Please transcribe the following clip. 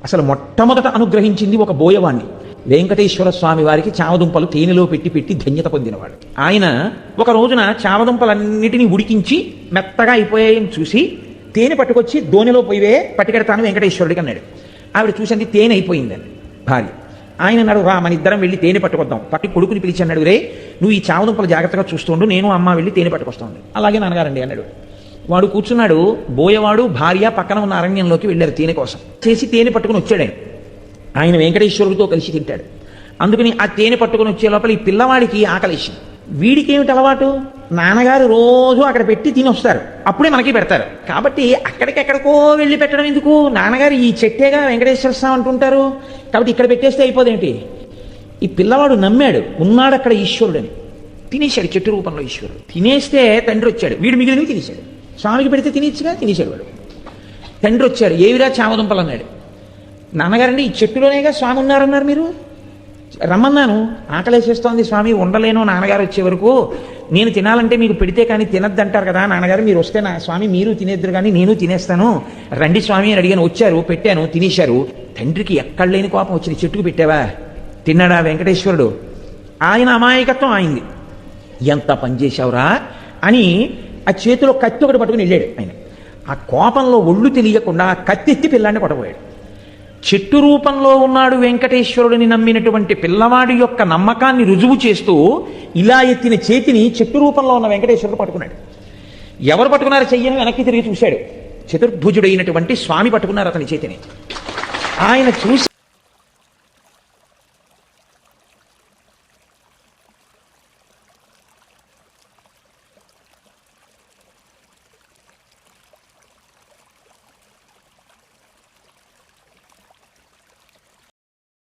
అసలు మొట్టమొదట అనుగ్రహించింది ఒక బోయవాణ్ణి. వెంకటేశ్వర స్వామి వారికి చామదుంపలు తేనెలో పెట్టి పెట్టి ధన్యత పొందినవాడు ఆయన. ఒక రోజున చామదుంపలన్నిటినీ ఉడికించి మెత్తగా అయిపోయాయని చూసి తేనె పట్టుకొచ్చి దోణిలో పోయివే పట్టుకెడతాను వెంకటేశ్వరుడికి అన్నాడు. ఆవిడ చూసింది తేనె అయిపోయిందని భార్య. ఆయన అన్నాడు, రా మన ఇద్దరం వెళ్ళి తేనె పట్టుకొద్దాం. పట్టి కొడుకుని పిలిచి అన్నాడు, రే నువ్వు ఈ చామదుంపలు జాగ్రత్తగా చూస్తుండు, నేను అమ్మ వెళ్ళి తేనె పట్టుకొస్తాను. అలాగే నాన్నగారండి అన్నాడు. వాడు కూర్చున్నాడు. బోయవాడు భార్య పక్కన ఉన్న అరణ్యంలోకి వెళ్ళారు తేనె కోసం. చేసి తేనె పట్టుకుని వచ్చాడు ఆయన వెంకటేశ్వరుడితో కలిసి తింటాడు. అందుకని ఆ తేనె పట్టుకుని వచ్చే లోపల ఈ పిల్లవాడికి ఆకలేసింది. వీడికి ఏమిటి అలవాటు, నాన్నగారు రోజు అక్కడ పెట్టి తిని వస్తారు, అప్పుడే మనకి పెడతారు. కాబట్టి అక్కడికెక్కడికో వెళ్ళి పెట్టడం ఎందుకు, నాన్నగారు ఈ చెట్టేగా వెంకటేశ్వర స్వామి అంటుంటారు, కాబట్టి ఇక్కడ పెట్టేస్తే అయిపోదేమిటి. ఈ పిల్లవాడు నమ్మాడు, ఉన్నాడు అక్కడ ఈశ్వరుడని. తినేశాడు చెట్టు రూపంలో ఈశ్వరుడు. తినేస్తే తండ్రి వచ్చాడు, వీడు మిగిలినవి తినేశాడు. స్వామికి పెడితే తినేచ్చుగా, తినేశాడు వాడు. తండ్రి వచ్చాడు, ఏవిరా చామదుంపలు అన్నాడు. నాన్నగారండి ఈ చెట్టులోనేగా స్వామి ఉన్నారన్నారు, మీరు రమ్మన్నాను, ఆకలేసేస్తోంది స్వామి, ఉండలేను నాన్నగారు వచ్చే వరకు, నేను తినాలంటే మీకు పెడితే కానీ తినద్దంటారు కదా నాన్నగారు, మీరు వస్తే నా స్వామి మీరు తినేద్దరు కానీ నేను తినేస్తాను, రండి స్వామి అని అడిగాను. వచ్చారు, పెట్టాను, తినేశారు. తండ్రికి ఎక్కడ లేని కోపం వచ్చింది. చెట్టుకు పెట్టావా, తిన్నాడా వెంకటేశ్వరుడు? ఆయన అమాయకత్వం ఆయింది. ఎంత పనిచేశావురా అని ఆ చేతిలో కత్తి ఒకటి పట్టుకుని వెళ్ళాడు ఆయన. ఆ కోపంలో ఒళ్ళు తెలియకుండా ఆ కత్తి ఎత్తి పిల్లాన్ని కొట్టబోయాడు. చెట్టు రూపంలో ఉన్నాడు వెంకటేశ్వరుడిని నమ్మినటువంటి పిల్లవాడి యొక్క నమ్మకాన్ని రుజువు చేస్తూ ఇలా ఎత్తిన చేతిని చెట్టు రూపంలో ఉన్న వెంకటేశ్వరుడు పట్టుకున్నాడు. ఎవరు పట్టుకున్నారు చెయ్యని వెనక్కి తిరిగి చూశాడు. చతుర్భుజుడైనటువంటి స్వామి పట్టుకున్నారు అతని చేతిని. ఆయన చూసి